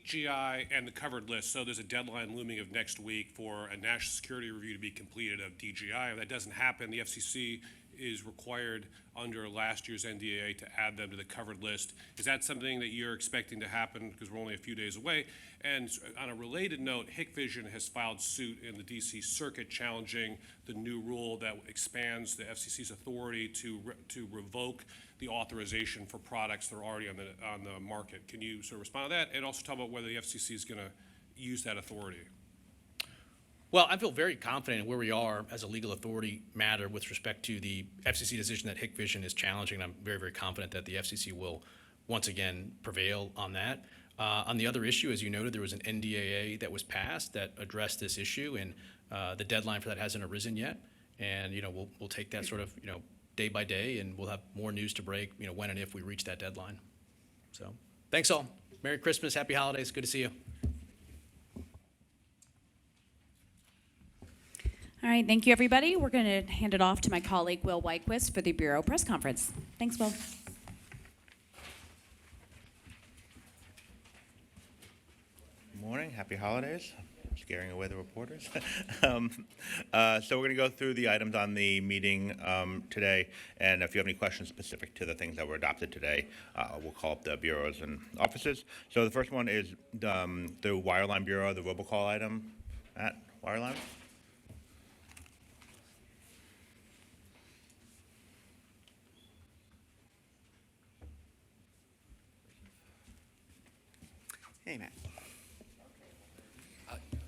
DGI and the covered list, so there's a deadline looming of next week for a national security review to be completed of DGI. If that doesn't happen, the FCC is required under last year's NDAA to add them to the covered list. Is that something that you're expecting to happen, because we're only a few days away? And on a related note, Hikvision has filed suit in the DC Circuit challenging the new rule that expands the FCC's authority to revoke the authorization for products that are already on the market. Can you sort of respond to that, and also talk about whether the FCC is going to use that authority? Well, I feel very confident in where we are as a legal authority matter with respect to the FCC decision that Hikvision is challenging. I'm very, very confident that the FCC will once again prevail on that. On the other issue, as you noted, there was an NDAA that was passed that addressed this issue, and the deadline for that hasn't arisen yet. And we'll take that sort of day by day, and we'll have more news to break when and if we reach that deadline. So thanks all. Merry Christmas, happy holidays. Good to see you. All right, thank you, everybody. We're going to hand it off to my colleague, Will Wyquist, for the Bureau press conference. Thanks, Will. Good morning, happy holidays. Scaring away the reporters. So we're going to go through the items on the meeting today, and if you have any questions specific to the things that were adopted today, we'll call up the bureaus and offices. So the first one is the Wireline Bureau, the robocall item at Wireline. Hey, Matt.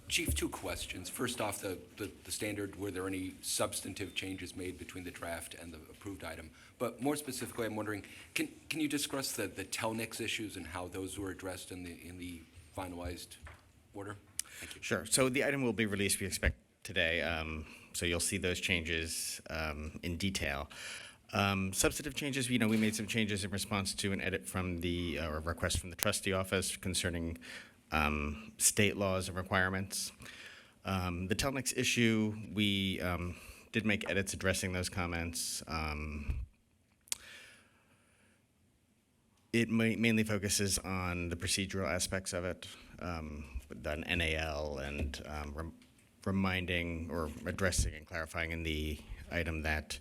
Chief, two questions. First off, the standard, were there any substantive changes made between the draft and the approved item? But more specifically, I'm wondering, can you discuss the Telnix issues and how those were addressed in the finalized order? Thank you. Sure. So the item will be released, we expect, today. So you'll see those changes in detail. Substantive changes, we made some changes in response to an edit from or request from the trustee office concerning state laws and requirements. The Telnix issue, we did make edits addressing those comments. It mainly focuses on the procedural aspects of it, the NAL, and reminding or addressing and clarifying in the item that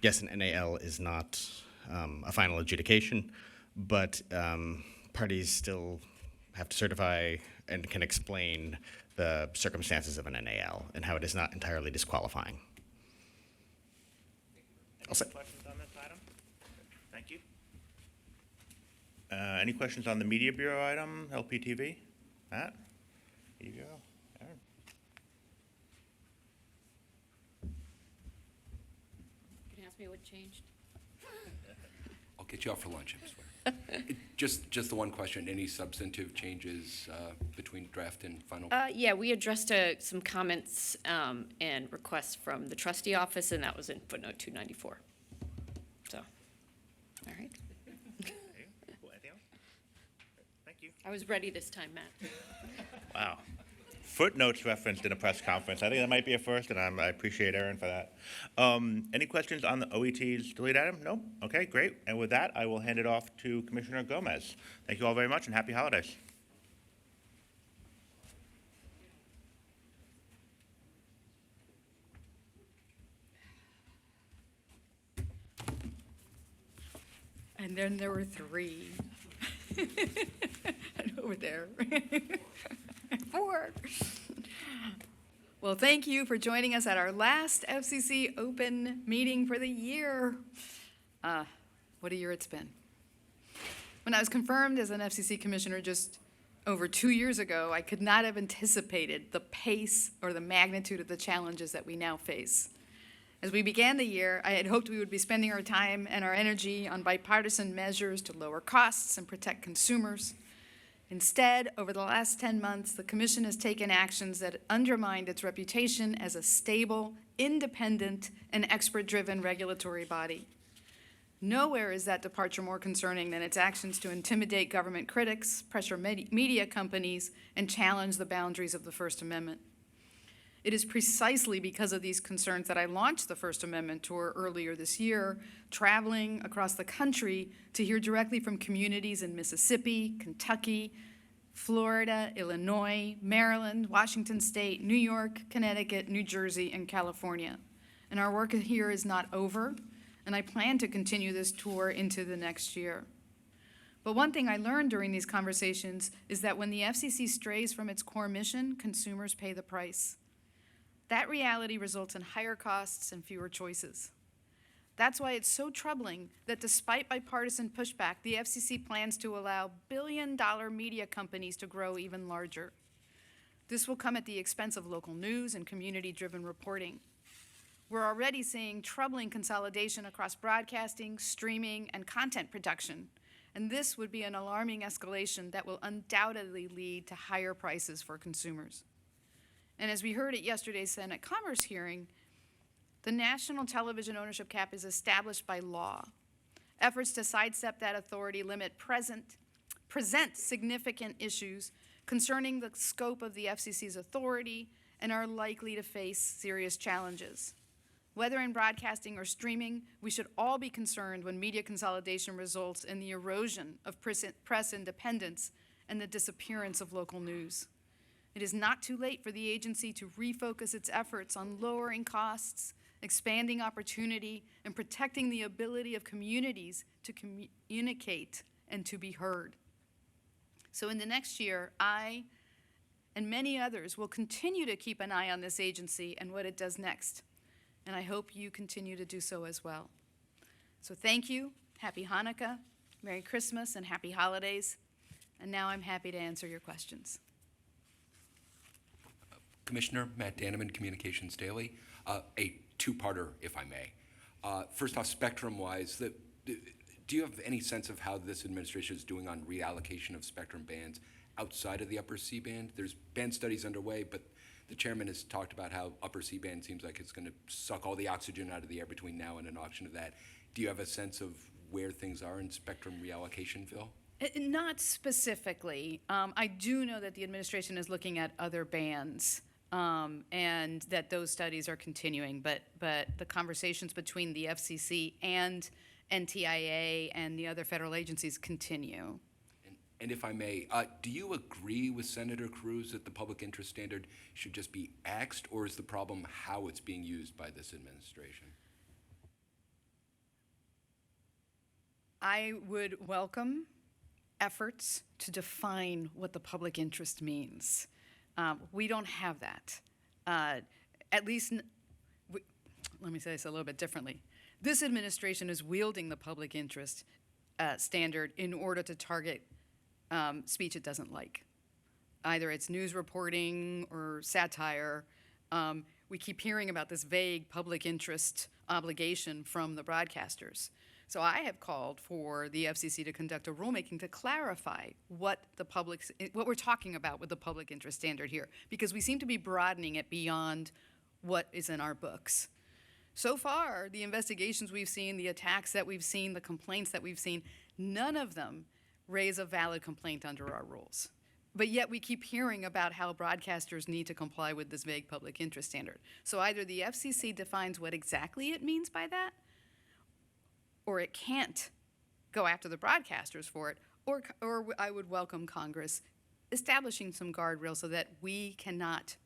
yes, an NAL is not a final adjudication, but parties still have to certify and can explain the circumstances of an NAL and how it is not entirely disqualifying. Any questions on this item? Thank you. Any questions on the Media Bureau item, LPTV? Matt? Media Bureau? Aaron? Can you ask me what changed? I'll get you out for lunch, I swear. Just the one question, any substantive changes between draft and final? Yeah, we addressed some comments and requests from the trustee office, and that was in footnote 294. So, all right. Cool. Anything else? Thank you. I was ready this time, Matt. Wow. Footnotes referenced in a press conference. I think that might be a first, and I appreciate Aaron for that. Any questions on the OET's delete item? No? Okay, great. And with that, I will hand it off to Commissioner Gomez. Thank you all very much, and happy holidays. And then there were three. And over there. 4. Well, thank you for joining us at our last FCC open meeting for the year. What a year it's been. When I was confirmed as an FCC commissioner just over 2 years ago, I could not have anticipated the pace or the magnitude of the challenges that we now face. As we began the year, I had hoped we would be spending our time and our energy on bipartisan measures to lower costs and protect consumers. Instead, over the last 10 months, the Commission has taken actions that undermined its reputation as a stable, independent, and expert-driven regulatory body. Nowhere is that departure more concerning than its actions to intimidate government critics, pressure media companies, and challenge the boundaries of the First Amendment. It is precisely because of these concerns that I launched the First Amendment tour earlier this year, traveling across the country to hear directly from communities in Mississippi, Kentucky, Florida, Illinois, Maryland, Washington State, New York, Connecticut, New Jersey, and California. And our work here is not over, and I plan to continue this tour into the next year. But one thing I learned during these conversations is that when the FCC strays from its core mission, consumers pay the price. That reality results in higher costs and fewer choices. That's why it's so troubling that despite bipartisan pushback, the FCC plans to allow billion-dollar media companies to grow even larger. This will come at the expense of local news and community-driven reporting. We're already seeing troubling consolidation across broadcasting, streaming, and content production, and this would be an alarming escalation that will undoubtedly lead to higher prices for consumers. And as we heard at yesterday's Senate Commerce hearing, the national television ownership cap is established by law. Efforts to sidestep that authority present significant issues concerning the scope of the FCC's authority and are likely to face serious challenges. Whether in broadcasting or streaming, we should all be concerned when media consolidation results in the erosion of press independence and the disappearance of local news. It is not too late for the agency to refocus its efforts on lowering costs, expanding opportunity, and protecting the ability of communities to communicate and to be heard. So in the next year, I and many others will continue to keep an eye on this agency and what it does next. And I hope you continue to do so as well. So thank you, Happy Hanukkah, Merry Christmas, and Happy Holidays. And now I'm happy to answer your questions. Commissioner Matt Daneman, Communications Daily. A two-parter, if I may. First off, spectrum-wise, do you have any sense of how this administration is doing on reallocation of spectrum bands outside of the upper C-band? There's band studies underway, but the chairman has talked about how upper C-band seems like it's going to suck all the oxygen out of the air between now and an auction of that. Do you have a sense of where things are in spectrum reallocation, Phil? Not specifically. I do know that the administration is looking at other bands. And that those studies are continuing, but the conversations between the FCC and NTIA and the other federal agencies continue. And if I may, do you agree with Senator Cruz that the public interest standard should just be axed, or is the problem how it's being used by this administration? I would welcome efforts to define what the public interest means. We don't have that. At least, let me say this a little bit differently. This administration is wielding the public interest standard in order to target speech it doesn't like. Either it's news reporting or satire. We keep hearing about this vague public interest obligation from the broadcasters. So I have called for the FCC to conduct a rulemaking to clarify what we're talking about with the public interest standard here, because we seem to be broadening it beyond what is in our books. So far, the investigations we've seen, the attacks that we've seen, the complaints that we've seen, none of them raise a valid complaint under our rules. But yet we keep hearing about how broadcasters need to comply with this vague public interest standard. So either the FCC defines what exactly it means by that, or it can't go after the broadcasters for it, or I would welcome Congress establishing some guardrails so that we cannot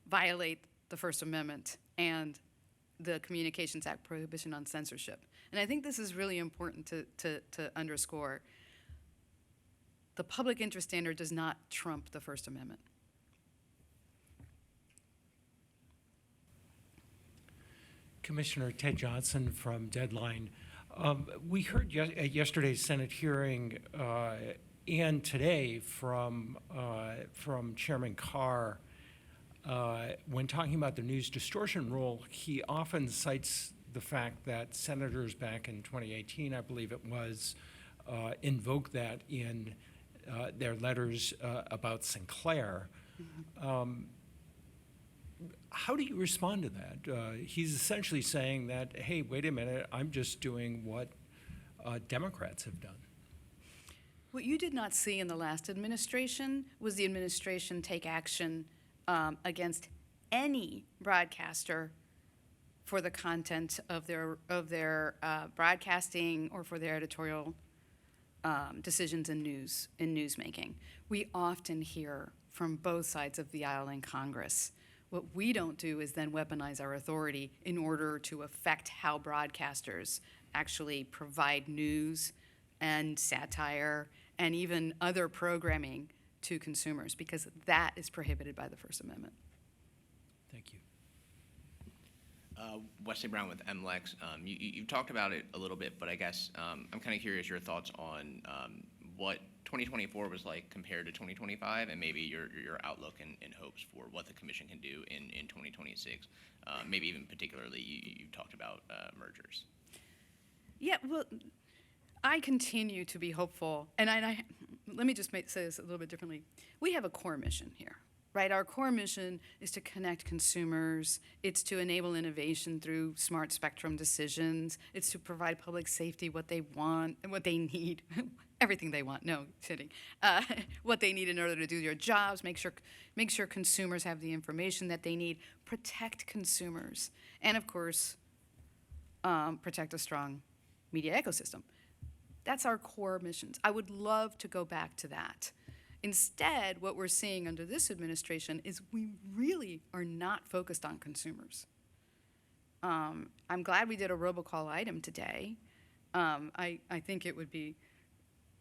violate the First Amendment and the Communications Act prohibition on censorship. And I think this is really important to underscore. The public interest standard does not trump the First Amendment. Commissioner Ted Johnson from Deadline. We heard at yesterday's Senate hearing and today from Chairman Carr, when talking about the news distortion rule, he often cites the fact that senators back in 2018, I believe it was, invoked that in their letters about Sinclair. Mm-hmm. How do you respond to that? He's essentially saying that, hey, wait a minute, I'm just doing what Democrats have done. What you did not see in the last administration was the administration take action against any broadcaster for the content of their broadcasting or for their editorial decisions in newsmaking. We often hear from both sides of the aisle in Congress What we don't do is then weaponize our authority in order to affect how broadcasters actually provide news and satire and even other programming to consumers, because that is prohibited by the First Amendment. Thank you. Wesley Brown with MLEX. You talked about it a little bit, but I guess I'm kind of curious your thoughts on what 2024 was like compared to 2025, and maybe your outlook and hopes for what the commission can do in 2026. Maybe even particularly, you talked about mergers. Yeah, well, I continue to be hopeful, and let me just say this a little bit differently. We have a core mission here, right? Our core mission is to connect consumers. It's to enable innovation through smart spectrum decisions. It's to provide public safety what they want and what they need. Everything they want. No, kidding. What they need in order to do their jobs, make sure consumers have the information that they need, protect consumers, and of course, protect a strong media ecosystem. That's our core missions. I would love to go back to that. Instead, what we're seeing under this administration is we really are not focused on consumers. I'm glad we did a robocall item today. I think it would be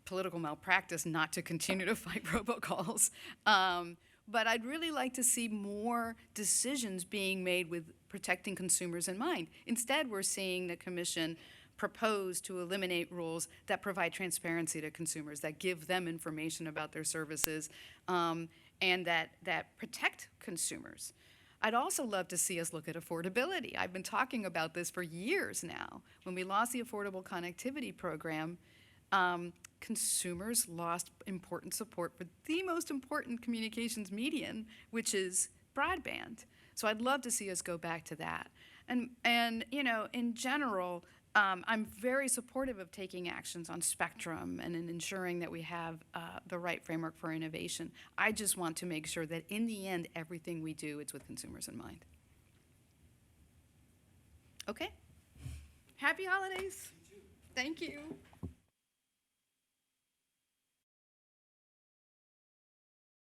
political malpractice not to continue to fight robocalls. But I'd really like to see more decisions being made with protecting consumers in mind. Instead, we're seeing the commission propose to eliminate rules that provide transparency to consumers, that give them information about their services, and that protect consumers. I'd also love to see us look at affordability. I've been talking about this for years now. When we lost the Affordable Connectivity Program, consumers lost important support for the most important communications medium, which is broadband. So I'd love to see us go back to that. And you know, in general, I'm very supportive of taking actions on spectrum and in ensuring that we have the right framework for innovation. I just want to make sure that in the end, everything we do, it's with consumers in mind. Okay? Happy holidays. Thank you.